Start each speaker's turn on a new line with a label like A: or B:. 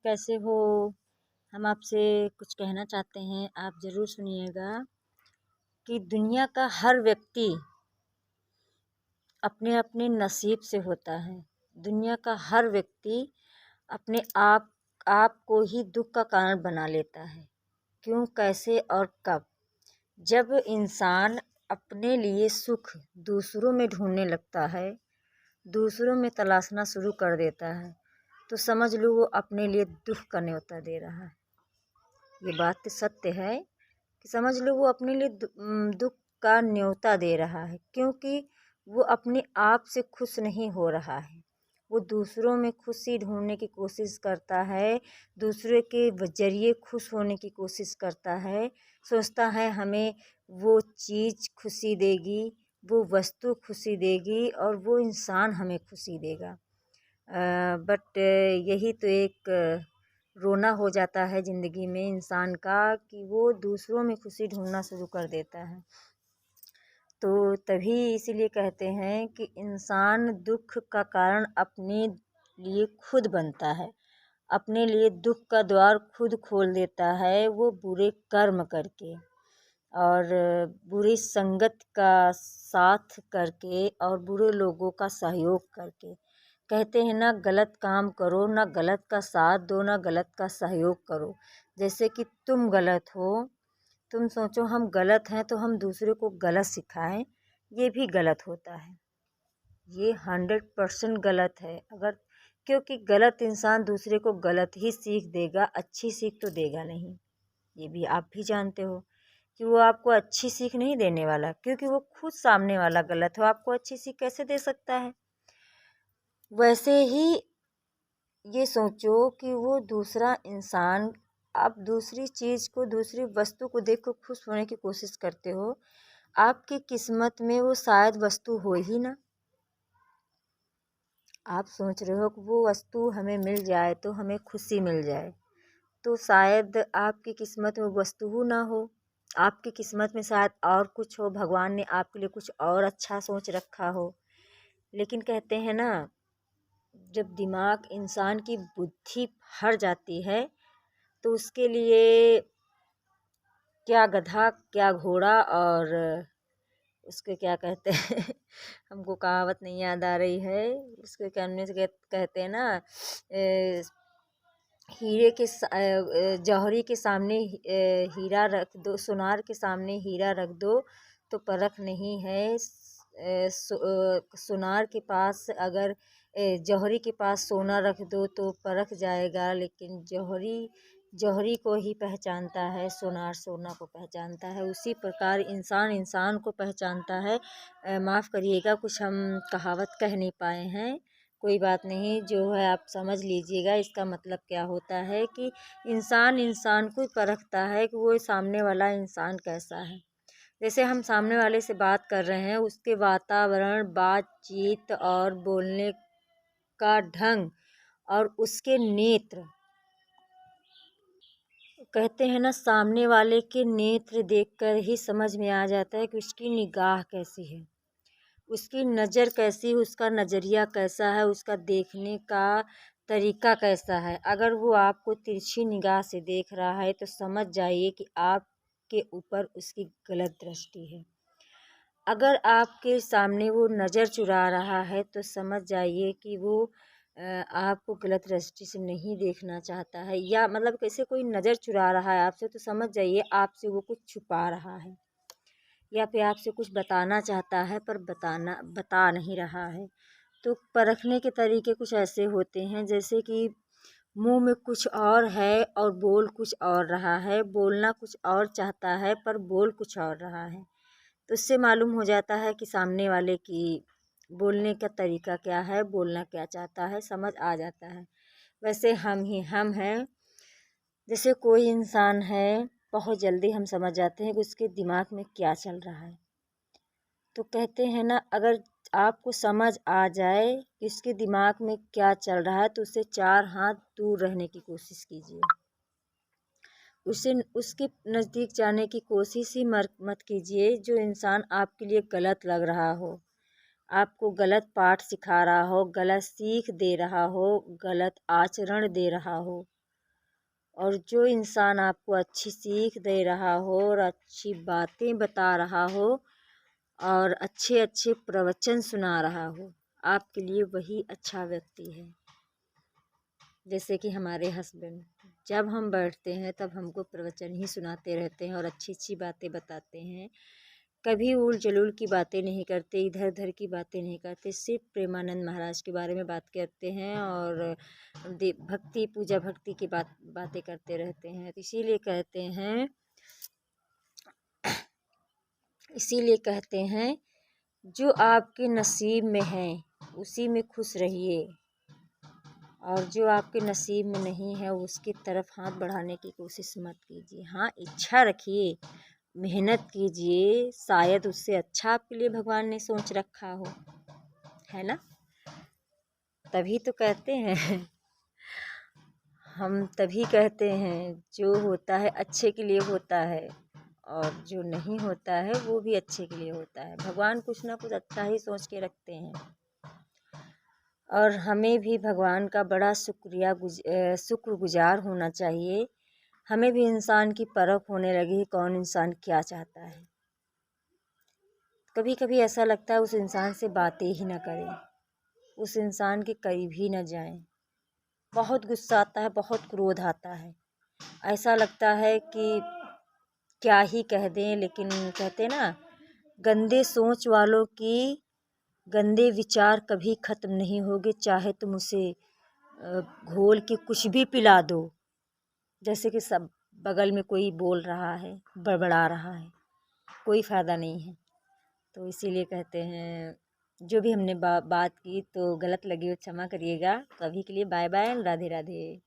A: कैसे हो? हम आपसे कुछ कहना चाहते हैं, आप ज़रूर सुनिएगा कि दुनिया का हर व्यक्ति अपने अपने नसीब से होता है। दुनिया का हर व्यक्ति अपने आप को ही दुख का कारण बना लेता है। क्यों, कैसे और कब? जब इंसान अपने लिए सुख दूसरों में ढूंढने लगता है, दूसरों में तलाशना शुरू कर देता है, तो समझ लो वो अपने लिए दुख का न्योता दे रहा है। ये बात तो सत्य है कि समझ लो वो अपने लिए दुख का न्योता दे रहा है, क्योंकि वो अपने आप से खुश नहीं हो रहा है। वो दूसरों में खुशी ढूंढने की कोशिश करता है, दूसरे के जरिए खुश होने की कोशिश करता है। सोचता है हमें वो चीज़ खुशी देगी, वो वस्तु खुशी देगी और वो इंसान हमें खुशी देगा। बट यही तो एक रोना हो जाता है ज़िंदगी में इंसान का कि वो दूसरों में खुशी ढूंढना शुरू कर देता है। तो तभी इसीलिए कहते हैं कि इंसान दुख का कारण अपने लिए खुद बनता है, अपने लिए दुख का द्वार खुद खोल देता है, वो बुरे कर्म करके और बुरी संगत का साथ करके और बुरे लोगों का सहयोग करके। कहते हैं ना, गलत काम करो, ना गलत का साथ दो, ना गलत का सहयोग करो। जैसे कि तुम गलत हो, तुम सोचो हम गलत हैं तो हम दूसरे को गलत सिखाएं, ये भी गलत होता है। ये 100% गलत है। अगर क्योंकि गलत इंसान दूसरे को गलत ही सीख देगा, अच्छी सीख तो देगा नहीं। ये भी आप भी जानते हो कि वो आपको अच्छी सीख नहीं देने वाला, क्योंकि वो खुद सामने वाला गलत हो, आपको अच्छी सीख कैसे दे सकता है। वैसे ही ये सोचो कि वो दूसरा इंसान, आप दूसरी चीज़ को, दूसरी वस्तु को देख कर खुश होने की कोशिश करते हो, आपकी किस्मत में वो शायद वस्तु हो ही ना। आप सोच रहे हो कि वो वस्तु हमें मिल जाए तो हमें खुशी मिल जाए, तो शायद आपकी किस्मत में वस्तु ना हो, आपकी किस्मत में शायद और कुछ हो, भगवान ने आपके लिए कुछ और अच्छा सोच रखा हो। लेकिन कहते हैं ना, जब दिमाग इंसान की बुद्धि हर जाती है तो उसके लिए क्या गधा क्या घोड़ा और उसको क्या कहते हैं हमको कहावत नहीं याद आ रही है, उसके कहने से कहते हैं ना, हीरे के जौहरी के सामने हीरा रख दो, सुनार के सामने हीरा रख दो तो परख नहीं है। सुनार के पास अगर जौहरी के पास सोना रख दो तो परख जाएगा, लेकिन जौहरी जौहरी को ही पहचानता है, सोनार सोना को पहचानता है। उसी प्रकार इंसान इंसान को पहचानता है। माफ़ करिएगा, कुछ हम कहावत कह नहीं पाए हैं, कोई बात नहीं, जो है आप समझ लीजिएगा। इसका मतलब क्या होता है कि इंसान इंसान को परखता है कि वो सामने वाला इंसान कैसा है। जैसे हम सामने वाले से बात कर रहे हैं, उसके वातावरण, बातचीत और बोलने का ढंग और उसके नेत्र, कहते हैं ना, सामने वाले के नेत्र देखकर ही समझ में आ जाता है कि उसकी निगाह कैसी है, उसकी नज़र कैसी है, उसका नज़रिया कैसा है, उसका देखने का तरीका कैसा है। अगर वो आपको तिरछी निगाह से देख रहा है तो समझ जाइए कि आपके ऊपर उसकी गलत दृष्टि है। अगर आपके सामने वो नज़र चुरा रहा है तो समझ जाइए कि वो आपको गलत दृष्टि से नहीं देखना चाहता है, या मतलब कैसे कोई नज़र चुरा रहा है आपसे तो समझ जाइए आपसे वो कुछ छुपा रहा है, या फिर आपसे कुछ बताना चाहता है पर बता नहीं रहा है। तो परखने के तरीके कुछ ऐसे होते हैं, जैसे कि मुंह में कुछ और है और बोल कुछ और रहा है, बोलना कुछ और चाहता है पर बोल कुछ और रहा है। तो इससे मालूम हो जाता है कि सामने वाले की बोलने का तरीका क्या है, बोलना क्या चाहता है, समझ आ जाता है। वैसे हम हैं, जैसे कोई इंसान है, बहुत जल्दी हम समझ जाते हैं कि उसके दिमाग में क्या चल रहा है। तो कहते हैं ना, अगर आपको समझ आ जाए कि उसके दिमाग में क्या चल रहा है तो उससे 4 हाथ दूर रहने की कोशिश कीजिए। उसे उसके नज़दीक जाने की कोशिश ही मत कीजिए। जो इंसान आपके लिए गलत लग रहा हो, आपको गलत पाठ सिखा रहा हो, गलत सीख दे रहा हो, गलत आचरण दे रहा हो, और जो इंसान आपको अच्छी सीख दे रहा हो और अच्छी बातें बता रहा हो और अच्छे अच्छे प्रवचन सुना रहा हो, आपके लिए वही अच्छा व्यक्ति है। जैसे कि हमारे हस्बैंड, जब हम बैठते हैं तब हमको प्रवचन ही सुनाते रहते हैं और अच्छी अच्छी बातें बताते हैं। कभी उल जलूल की बातें नहीं करते, इधर उधर की बातें नहीं करते, सिर्फ प्रेमानंद महाराज के बारे में बात करते हैं और भक्ति पूजा भक्ति की बातें करते रहते हैं। तो इसीलिए कहते हैं जो आपके नसीब में है उसी में खुश रहिए, और जो आपके नसीब में नहीं है उसकी तरफ हाथ बढ़ाने की कोशिश मत कीजिए। हाँ, इच्छा रखिए, मेहनत कीजिए, शायद उससे अच्छा आपके लिए भगवान ने सोच रखा हो, है ना। तभी तो कहते हैं हम तभी कहते हैं जो होता है अच्छे के लिए होता है, और जो नहीं होता है वो भी अच्छे के लिए होता है। भगवान कुछ ना कुछ अच्छा ही सोच के रखते हैं, और हमें भी भगवान का बड़ा शुक्रगुजार होना चाहिए। हमें भी इंसान की परख होने लगी है, कौन इंसान क्या चाहता है। कभी कभी ऐसा लगता है उस इंसान से बातें ही ना करें, उस इंसान के करीब ही ना जाएं। बहुत गुस्सा आता है, बहुत क्रोध आता है, ऐसा लगता है कि क्या ही कह दें। लेकिन कहते ना, गंदे सोच वालों की गंदे विचार कभी ख़त्म नहीं होगे, चाहे तुम उसे घोल के कुछ भी पिला दो। जैसे कि सब बगल में कोई बोल रहा है, बड़बड़ा रहा है, कोई फ़ायदा नहीं है। तो इसीलिए कहते हैं, जो भी हमने बात की तो गलत लगी हो क्षमा करिएगा। तो अभी के लिए बाय बाय, राधे राधे।